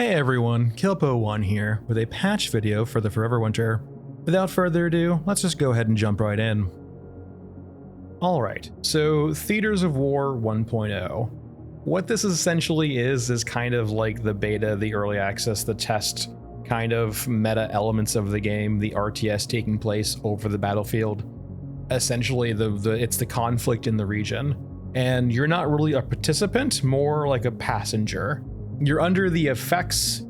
Hey everyone, Kilpo1 here with a patch video for the Forever Winter. Without further ado, let's just go ahead and jump right in. Alright, so Theaters of War 1.0. What this essentially is kind of like the beta, the early access, the test kind of meta elements of the game, the RTS taking place over the battlefield. Essentially, it's the conflict in the region, and you're not really a participant, more like a passenger. You're under the effects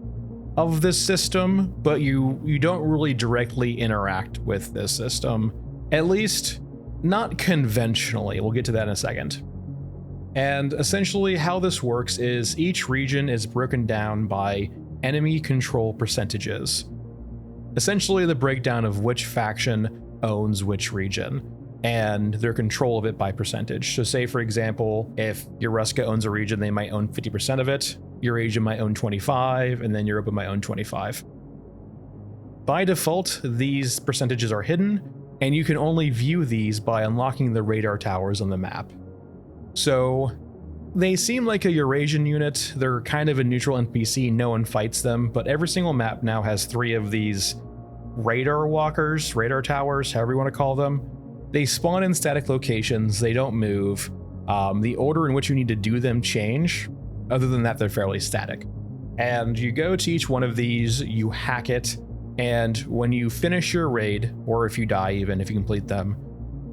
of this system, but you don't really directly interact with this system, at least not conventionally. We'll get to that in a second. And essentially how this works is each region is broken down by enemy control percentages. Essentially the breakdown of which faction owns which region and their control of it by percentage. So say for example, if Yoruska owns a region, they might own 50% of it. Eurasia might own 25, and then Europa might own 25. By default, these percentages are hidden, and you can only view these by unlocking the radar towers on the map. So they seem like a Eurasian unit. They're kind of a neutral NPC, no one fights them, but every single map now has 3 of these radar walkers, radar towers, however you want to call them. They spawn in static locations, they don't move. The order in which you need to do them change. Other than that, they're fairly static. And you go to each one of these, you hack it, and when you finish your raid, or if you die even, if you complete them,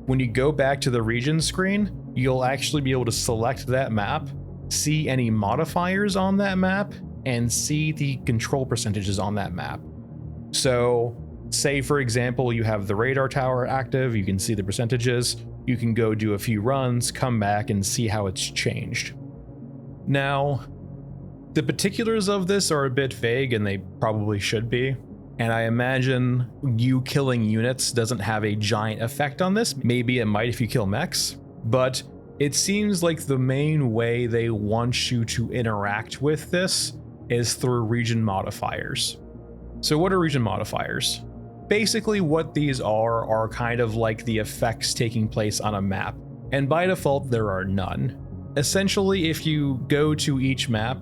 when you go back to the region screen, you'll actually be able to select that map, see any modifiers on that map, and see the control percentages on that map. So, say for example, you have the radar tower active, you can see the percentages, you can go do a few runs, come back and see how it's changed. Now, the particulars of this are a bit vague, and they probably should be, and I imagine you killing units doesn't have a giant effect on this. Maybe it might if you kill mechs, but it seems like the main way they want you to interact with this is through region modifiers. So what are region modifiers? Basically what these are kind of like the effects taking place on a map, and by default there are none. Essentially, if you go to each map,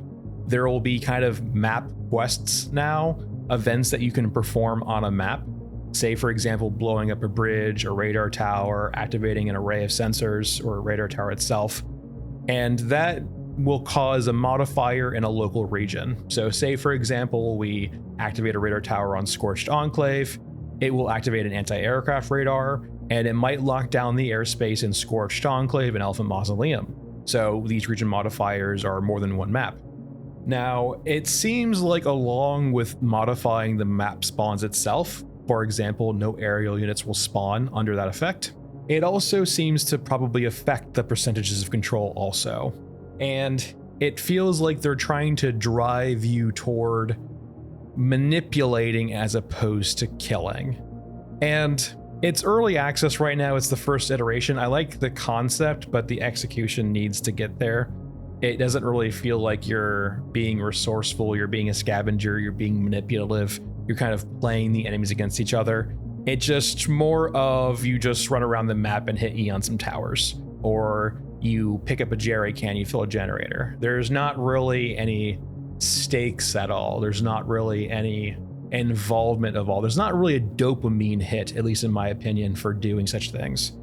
there will be kind of map quests now, events that you can perform on a map. Say, for example, blowing up a bridge, a radar tower, activating an array of sensors, or a radar tower itself. And that will cause a modifier in a local region. So say, for example, we activate a radar tower on Scorched Enclave, it will activate an anti-aircraft radar, and it might lock down the airspace in Scorched Enclave and Elephant Mausoleum. So these region modifiers are more than one map. Now, it seems like along with modifying the map spawns itself, for example, no aerial units will spawn under that effect, it also seems to probably affect the percentages of control also. And it feels like they're trying to drive you toward manipulating as opposed to killing. And it's early access right now, it's the first iteration. I like the concept, but the execution needs to get there. It doesn't really feel like you're being resourceful, you're being a scavenger, you're being manipulative, you're kind of playing the enemies against each other. It's just more of you just run around the map and hit E on some towers, or you pick up a jerry can, you fill a generator. There's not really any stakes at all. There's not really any involvement of all. There's not really a dopamine hit, at least in my opinion, for doing such things.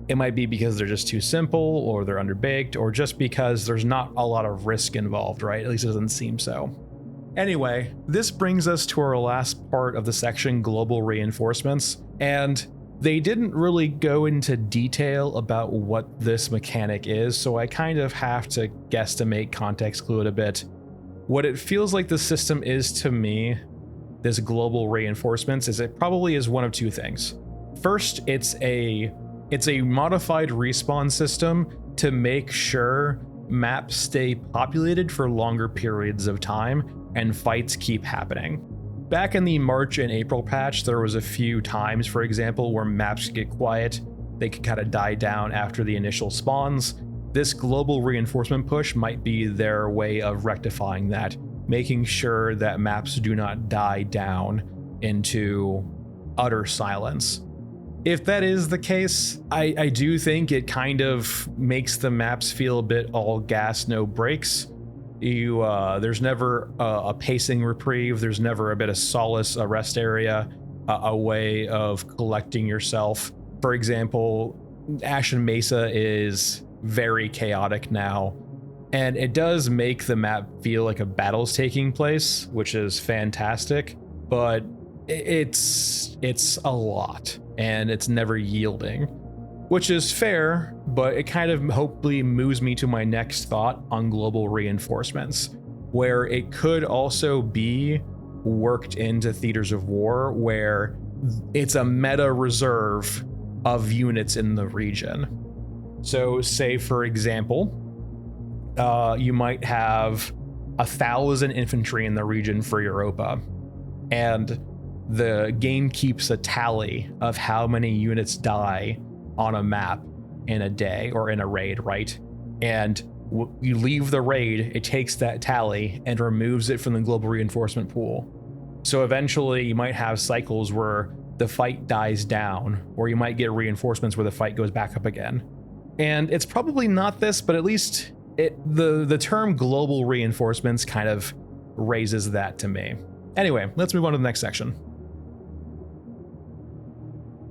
It might be because they're just too simple, or they're underbaked, or just because there's not a lot of risk involved, right? At least it doesn't seem so. Anyway, this brings us to our last part of the section, global reinforcements, and they didn't really go into detail about what this mechanic is, so I kind of have to guesstimate, context clue it a bit. What it feels like the system is to me, this global reinforcements, is it probably is one of two things. First, it's a modified respawn system to make sure maps stay populated for longer periods of time and fights keep happening. Back in the March and April patch, there was a few times, for example, where maps get quiet, they could kind of die down after the initial spawns. This global reinforcement push might be their way of rectifying that, making sure that maps do not die down into utter silence. If that is the case, I do think it kind of makes the maps feel a bit all gas, no brakes. There's never a pacing reprieve. There's never a bit of solace, a rest area, a way of collecting yourself. For example, Ashen Mesa is very chaotic now, and it does make the map feel like a battle's taking place, which is fantastic, but it's a lot, and it's never yielding, which is fair, but it kind of hopefully moves me to my next thought on global reinforcements, where it could also be worked into Theaters of War, where it's a meta reserve of units in the region. So say, for example, you might have 1,000 infantry in the region for Europa, and the game keeps a tally of how many units die on a map in a day or in a raid, right? And you leave the raid, it takes that tally and removes it from the global reinforcement pool. So eventually you might have cycles where the fight dies down, or you might get reinforcements where the fight goes back up again. And it's probably not this, but at least the term global reinforcements kind of raises that to me. Anyway, let's move on to the next section.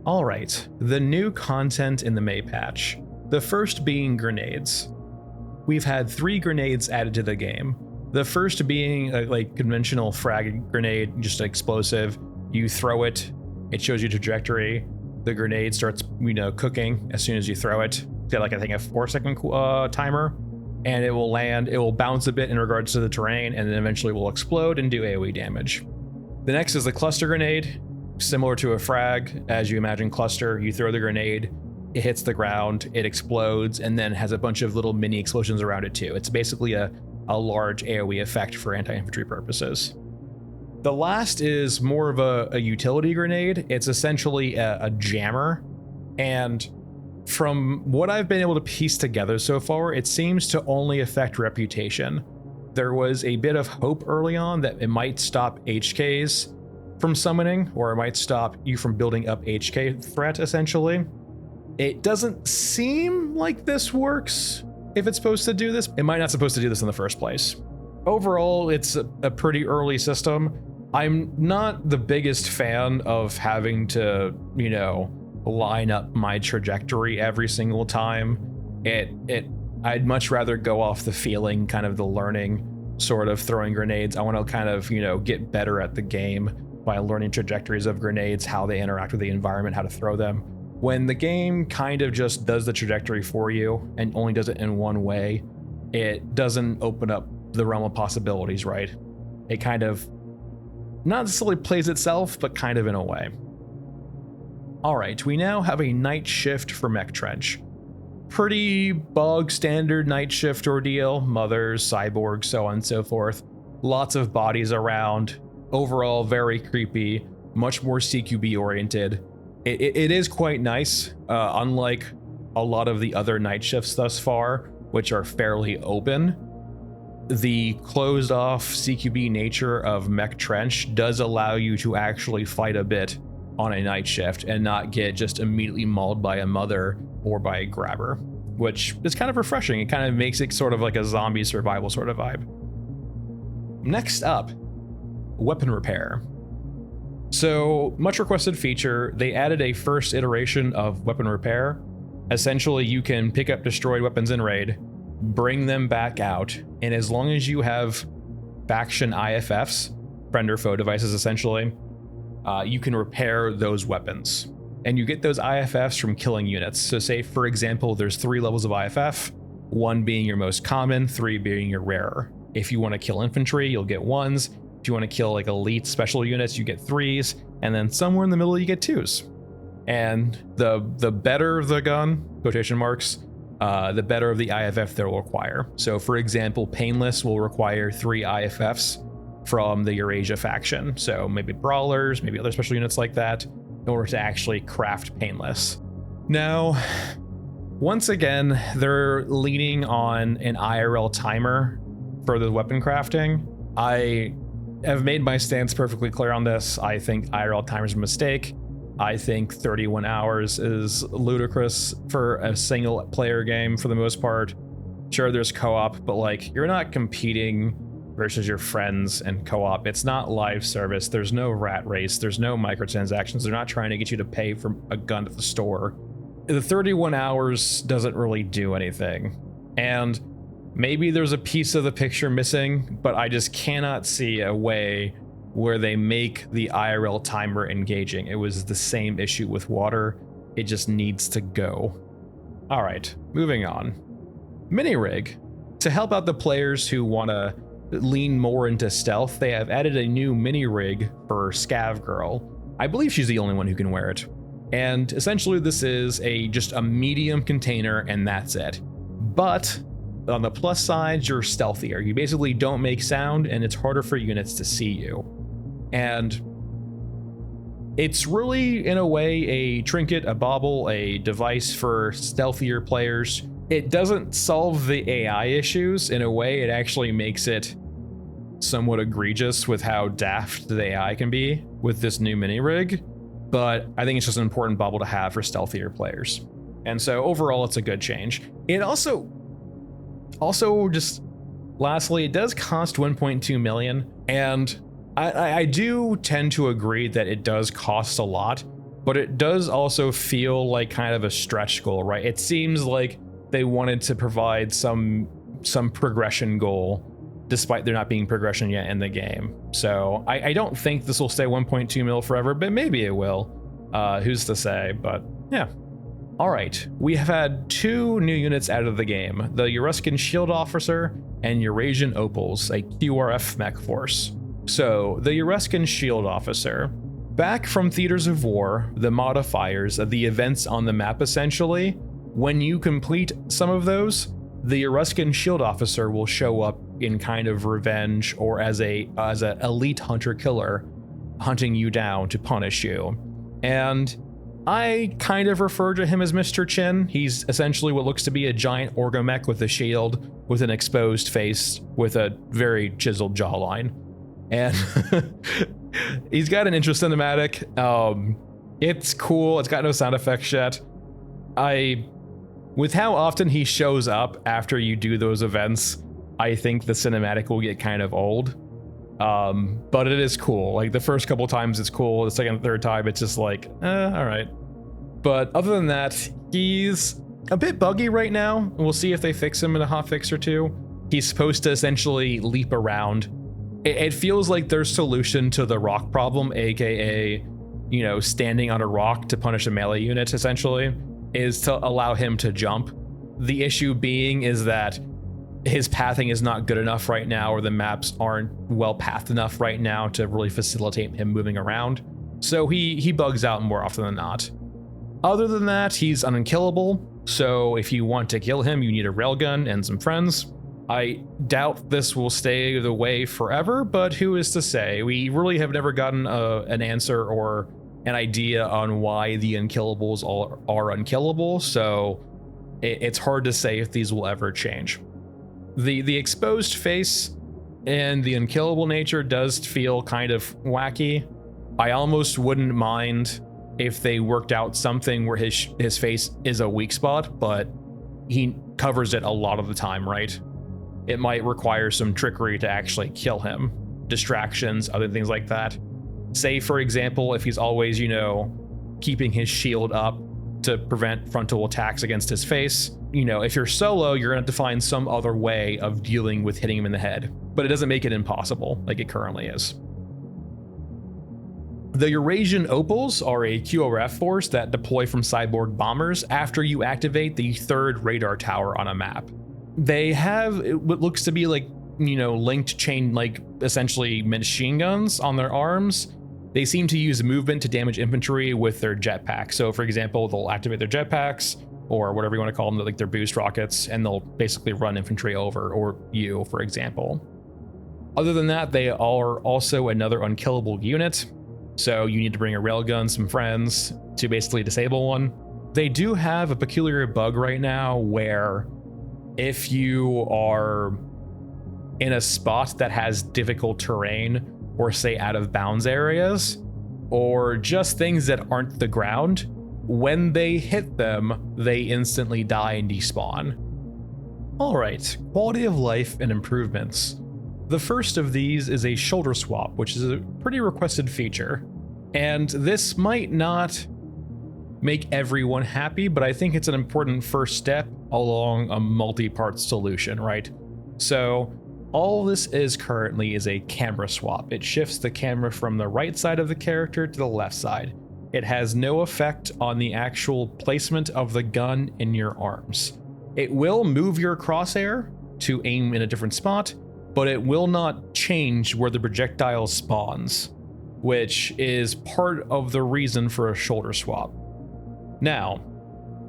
All right, the new content in the May patch. The first being grenades. We've had 3 grenades added to the game. The first being a conventional frag grenade, just an explosive. You throw it, it shows you trajectory. The grenade starts, cooking as soon as you throw it. It's got I think a 4-second timer, and it will land. It will bounce a bit in regards to the terrain, and then eventually will explode and do AoE damage. The next is the cluster grenade. Similar to a frag, as you imagine cluster, you throw the grenade, it hits the ground, it explodes, and then has a bunch of little mini explosions around it too. It's basically a large AoE effect for anti-infantry purposes. The last is more of a utility grenade. It's essentially a jammer, and from what I've been able to piece together so far, it seems to only affect reputation. There was a bit of hope early on that it might stop HKs from summoning, or it might stop you from building up HK threat, essentially. It doesn't seem like this works. If it's supposed to do this, it might not supposed to do this in the first place. Overall, it's a pretty early system. I'm not the biggest fan of having to, line up my trajectory every single time. I'd much rather go off the feeling, kind of the learning, sort of throwing grenades. I want to kind of, get better at the game by learning trajectories of grenades, how they interact with the environment, how to throw them. When the game kind of just does the trajectory for you and only does it in one way, it doesn't open up the realm of possibilities, right? It kind of not necessarily plays itself, but kind of in a way. All right, we now have a night shift for Mech Trench. Pretty bog standard night shift ordeal, mothers, cyborgs, so on and so forth. Lots of bodies around. Overall, very creepy, much more CQB oriented. It is quite nice, unlike a lot of the other night shifts thus far, which are fairly open. The closed off CQB nature of Mech Trench does allow you to actually fight a bit on a night shift and not get just immediately mauled by a mother or by a grabber, which is kind of refreshing. It kind of makes it sort of like a zombie survival sort of vibe. Next up, weapon repair. So, much requested feature, they added a first iteration of weapon repair. Essentially, you can pick up destroyed weapons in raid, bring them back out, and as long as you have faction IFFs, friend or foe devices essentially, you can repair those weapons. And you get those IFFs from killing units. So say, for example, there's 3 levels of IFF, 1 being your most common, 3 being your rarer. If you want to kill infantry, you'll get 1s. If you want to kill elite special units, you get 3s, and then somewhere in the middle you get 2s. And the better the gun, quotation marks, the better of the IFF they'll require. So for example, Painless will require 3 IFFs from the Eurasia faction. So maybe Brawlers, maybe other special units like that, in order to actually craft Painless. Now, once again, they're leaning on an IRL timer for the weapon crafting. I have made my stance perfectly clear on this. I think IRL timer's a mistake. I think 31 hours is ludicrous for a single player game for the most part. Sure, there's co-op, but like you're not competing versus your friends and co-op. It's not live service. There's no rat race. There's no microtransactions. They're not trying to get you to pay for a gun at the store. The 31 hours doesn't really do anything. And maybe there's a piece of the picture missing, but I just cannot see a way where they make the IRL timer engaging. It was the same issue with water. It just needs to go. All right, moving on. Mini rig. To help out the players who want to lean more into stealth, they have added a new mini rig for Scav Girl. I believe she's the only one who can wear it. And essentially this is just a medium container and that's it. But on the plus side, you're stealthier. You basically don't make sound and it's harder for units to see you. And it's really, in a way, a trinket, a bauble, a device for stealthier players. It doesn't solve the AI issues. In a way, it actually makes it somewhat egregious with how daft the AI can be with this new mini rig. But I think it's just an important bauble to have for stealthier players. And so overall, it's a good change. It also just lastly, it does cost 1.2 million. And I do tend to agree that it does cost a lot, but it does also feel like kind of a stretch goal, right? It seems like they wanted to provide some progression goal, despite there not being progression yet in the game. So I don't think this will stay 1.2 mil forever, but maybe it will. Who's to say? But yeah. All right, we have had 2 new units out of the game: the Euruscan Shield Officer and Eurasian Opals, a QRF mech force. So the Euruscan Shield Officer, back from Theaters of War, the modifiers of the events on the map essentially, when you complete some of those, the Euruscan Shield Officer will show up in kind of revenge or as a elite hunter-killer, hunting you down to punish you. And I kind of refer to him as Mr. Chin. He's essentially what looks to be a giant orgomech with a shield, with an exposed face, with a very chiseled jawline. And he's got an intro cinematic. It's cool. It's got no sound effects yet. With how often he shows up after you do those events, I think the cinematic will get kind of old. But it is cool. Like the first couple times it's cool. The second and third time it's just like, all right. But other than that, he's a bit buggy right now. We'll see if they fix him in a hotfix or 2. He's supposed to essentially leap around. It feels like their solution to the rock problem, aka, standing on a rock to punish a melee unit essentially, is to allow him to jump. The issue being is that his pathing is not good enough right now, or the maps aren't well pathed enough right now to really facilitate him moving around. So he bugs out more often than not. Other than that, he's unkillable. So if you want to kill him, you need a railgun and some friends. I doubt this will stay the way forever, but who is to say? We really have never gotten an answer or an idea on why the unkillables are unkillable, so it's hard to say if these will ever change. The exposed face and the unkillable nature does feel kind of wacky. I almost wouldn't mind if they worked out something where his face is a weak spot, but he covers it a lot of the time, right? It might require some trickery to actually kill him. Distractions, other things like that. Say, for example, if he's always, keeping his shield up to prevent frontal attacks against his face. If you're solo, you're going to have to find some other way of dealing with hitting him in the head. But it doesn't make it impossible, like it currently is. The Eurasian Opals are a QRF force that deploy from cyborg bombers after you activate the 3rd radar tower on a map. They have what looks to be like, linked chain, like essentially machine guns on their arms. They seem to use movement to damage infantry with their jetpacks. So for example, they'll activate their jetpacks or whatever you want to call them, like their boost rockets, and they'll basically run infantry over, or you, for example. Other than that, they are also another unkillable unit. So you need to bring a railgun, some friends to basically disable one. They do have a peculiar bug right now where if you are in a spot that has difficult terrain, or say out of bounds areas, or just things that aren't the ground, when they hit them, they instantly die and despawn. Alright, quality of life and improvements. The first of these is a shoulder swap, which is a pretty requested feature. And this might not make everyone happy, but I think it's an important first step along a multi-part solution, right? So all this is currently is a camera swap. It shifts the camera from the right side of the character to the left side. It has no effect on the actual placement of the gun in your arms. It will move your crosshair to aim in a different spot, but it will not change where the projectile spawns, which is part of the reason for a shoulder swap. Now,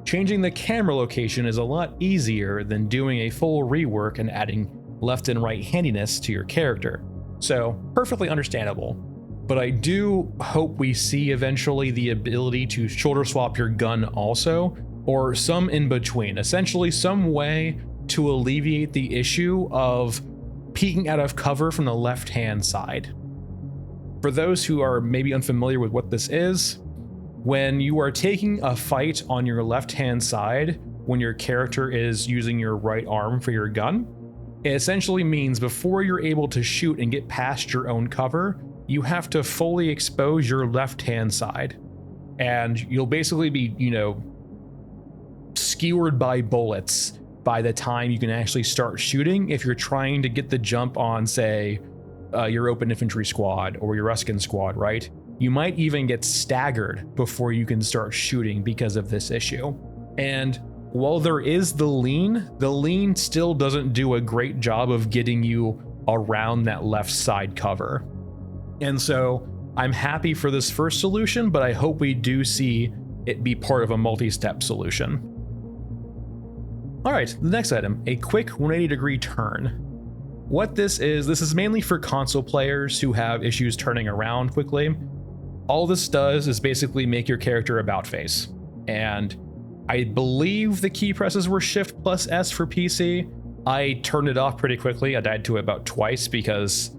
changing the camera location is a lot easier than doing a full rework and adding left and right handiness to your character. So, perfectly understandable. But I do hope we see eventually the ability to shoulder swap your gun also, or some in between, essentially some way to alleviate the issue of peeking out of cover from the left-hand side. For those who are maybe unfamiliar with what this is, when you are taking a fight on your left-hand side, when your character is using your right arm for your gun, it essentially means before you're able to shoot and get past your own cover, you have to fully expose your left-hand side. And you'll basically be, skewered by bullets by the time you can actually start shooting if you're trying to get the jump on, say, your open infantry squad or your Ruskin squad, right? You might even get staggered before you can start shooting because of this issue. And while there is the lean still doesn't do a great job of getting you around that left side cover. And so I'm happy for this first solution, but I hope we do see it be part of a multi-step solution. All right, the next item, a quick 180-degree turn. What this is mainly for console players who have issues turning around quickly. All this does is basically make your character about face. And I believe the key presses were Shift plus S for PC. I turned it off pretty quickly. I died to it about twice because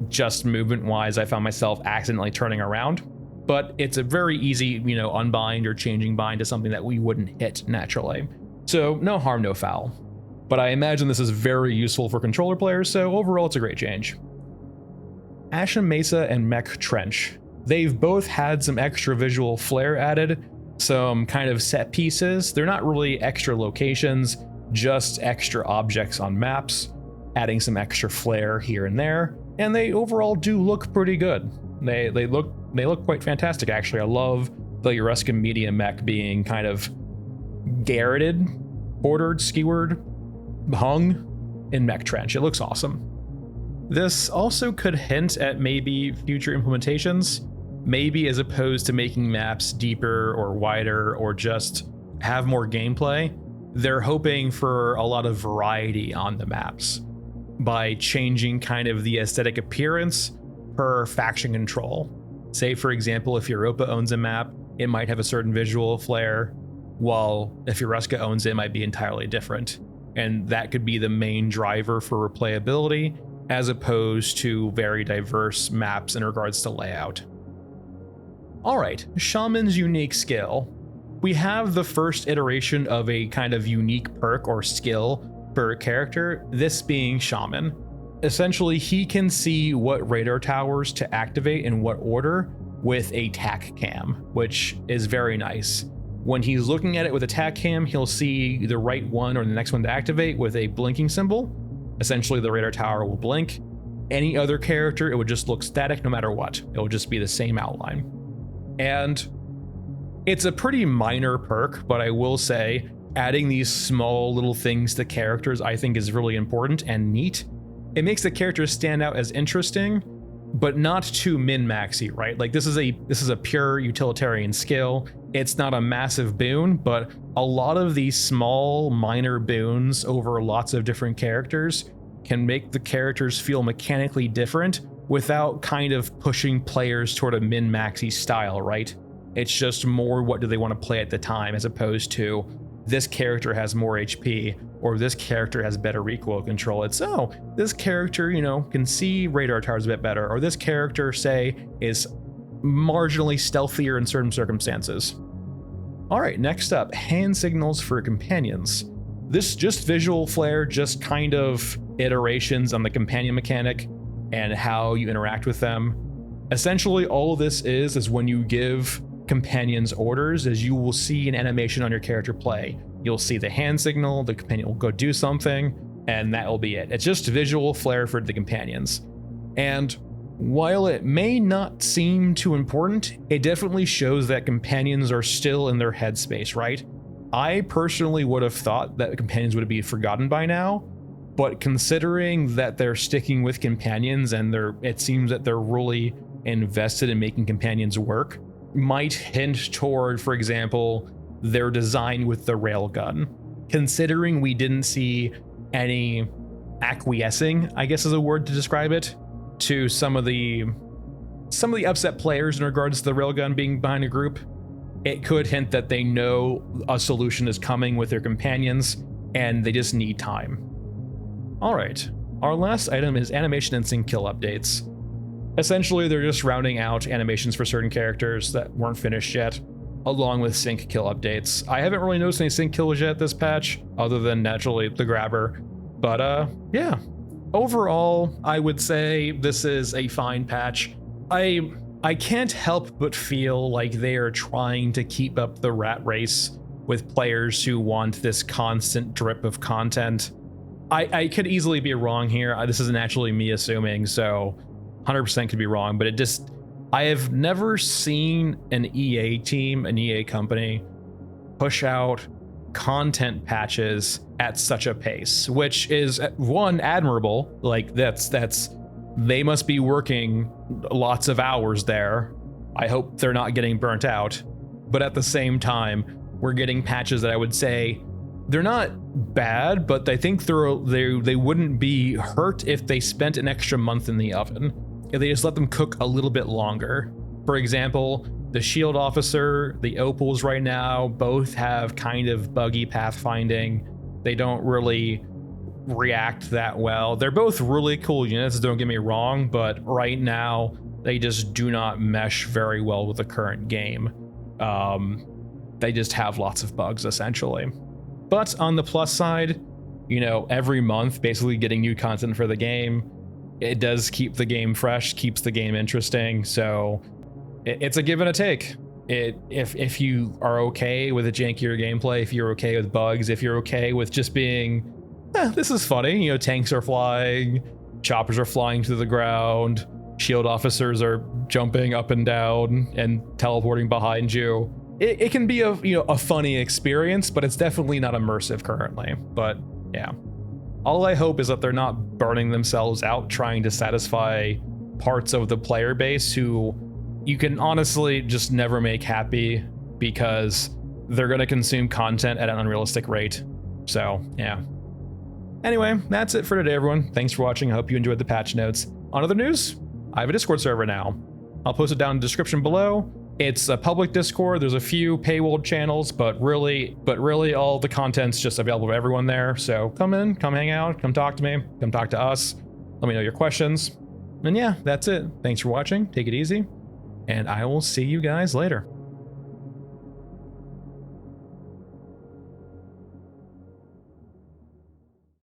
just movement-wise, I found myself accidentally turning around. But it's a very easy, unbind or changing bind to something that we wouldn't hit naturally. So no harm, no foul. But I imagine this is very useful for controller players, so overall it's a great change. Ashen Mesa and Mech Trench. They've both had some extra visual flair added, some kind of set pieces. They're not really extra locations, just extra objects on maps, adding some extra flair here and there, and they overall do look pretty good. They look quite fantastic, actually. I love the Euruscan Media mech being kind of garroted, bordered, skewered, hung in Mech Trench. It looks awesome. This also could hint at maybe future implementations, maybe as opposed to making maps deeper or wider or just have more gameplay, they're hoping for a lot of variety on the maps by changing kind of the aesthetic appearance per faction control. Say, for example, if Europa owns a map, it might have a certain visual flair, while if Yoruska owns it, it might be entirely different. And that could be the main driver for replayability, as opposed to very diverse maps in regards to layout. All right, Shaman's unique skill. We have the first iteration of a kind of unique perk or skill for a character, this being Shaman. Essentially, he can see what radar towers to activate in what order with a tac cam, which is very nice. When he's looking at it with a tac cam, he'll see the right one or the next one to activate with a blinking symbol. Essentially, the radar tower will blink. Any other character, it would just look static no matter what. It will just be the same outline. And it's a pretty minor perk, but I will say adding these small little things to characters I think is really important and neat. It makes the characters stand out as interesting, but not too min-maxy, right? Like this is a pure utilitarian skill. It's not a massive boon, but a lot of these small minor boons over lots of different characters can make the characters feel mechanically different without kind of pushing players toward a min-maxy style, right? It's just more what do they want to play at the time, as opposed to this character has more HP or this character has better recoil control. It's, oh, this character, can see radar towers a bit better, or this character, say, is marginally stealthier in certain circumstances. All right, next up, hand signals for companions. this just visual flair, just kind of iterations on the companion mechanic and how you interact with them. Essentially, all of this is when you give companions orders, as you will see an animation on your character play. You'll see the hand signal, the companion will go do something, and that will be it. It's just visual flair for the companions. And while it may not seem too important, it definitely shows that companions are still in their headspace, right? I personally would have thought that companions would be forgotten by now, but considering that they're sticking with companions and it seems that they're really invested in making companions work, might hint toward, for example, their design with the railgun. Considering we didn't see any acquiescing, I guess is a word to describe it, to some of the upset players in regards to the railgun being behind a group, it could hint that they know a solution is coming with their companions and they just need time. All right, our last item is animation and sync kill updates. Essentially, they're just rounding out animations for certain characters that weren't finished yet, along with sync kill updates. I haven't really noticed any sync kills yet this patch, other than naturally the grabber. But yeah, overall, I would say this is a fine patch. I can't help but feel like they are trying to keep up the rat race with players who want this constant drip of content. I could easily be wrong here. This isn't actually me assuming, so 100% could be wrong, but I have never seen an EA team, an EA company, push out content patches at such a pace, which is, one, admirable. Like, they must be working lots of hours there. I hope they're not getting burnt out. But at the same time, we're getting patches that I would say they're not bad, but I think they wouldn't be hurt if they spent an extra month in the oven, if they just let them cook a little bit longer. For example, the Shield Officer, the Opals right now, both have kind of buggy pathfinding. They don't really react that well. They're both really cool units, don't get me wrong, but right now they just do not mesh very well with the current game. They just have lots of bugs, essentially. But on the plus side, you know, every month basically getting new content for the game, it does keep the game fresh, keeps the game interesting, so it's a give and a take. If you are okay with a jankier gameplay, if you're okay with bugs, if you're okay with just being, this is funny, you know, tanks are flying, choppers are flying to the ground, shield officers are jumping up and down and teleporting behind you. It can be a funny experience, but it's definitely not immersive currently. But yeah, all I hope is that they're not burning themselves out trying to satisfy parts of the player base who you can honestly just never make happy because they're going to consume content at an unrealistic rate. So yeah. Anyway, that's it for today, everyone. Thanks for watching. I hope you enjoyed the patch notes. On other news, I have a Discord server now. I'll post it down in the description below. It's a public Discord. There's a few paywalled channels, but really all the content's just available to everyone there. So come in, come hang out, come talk to me, come talk to us. Let me know your questions. And yeah, that's it. Thanks for watching. Take it easy, and I will see you guys later.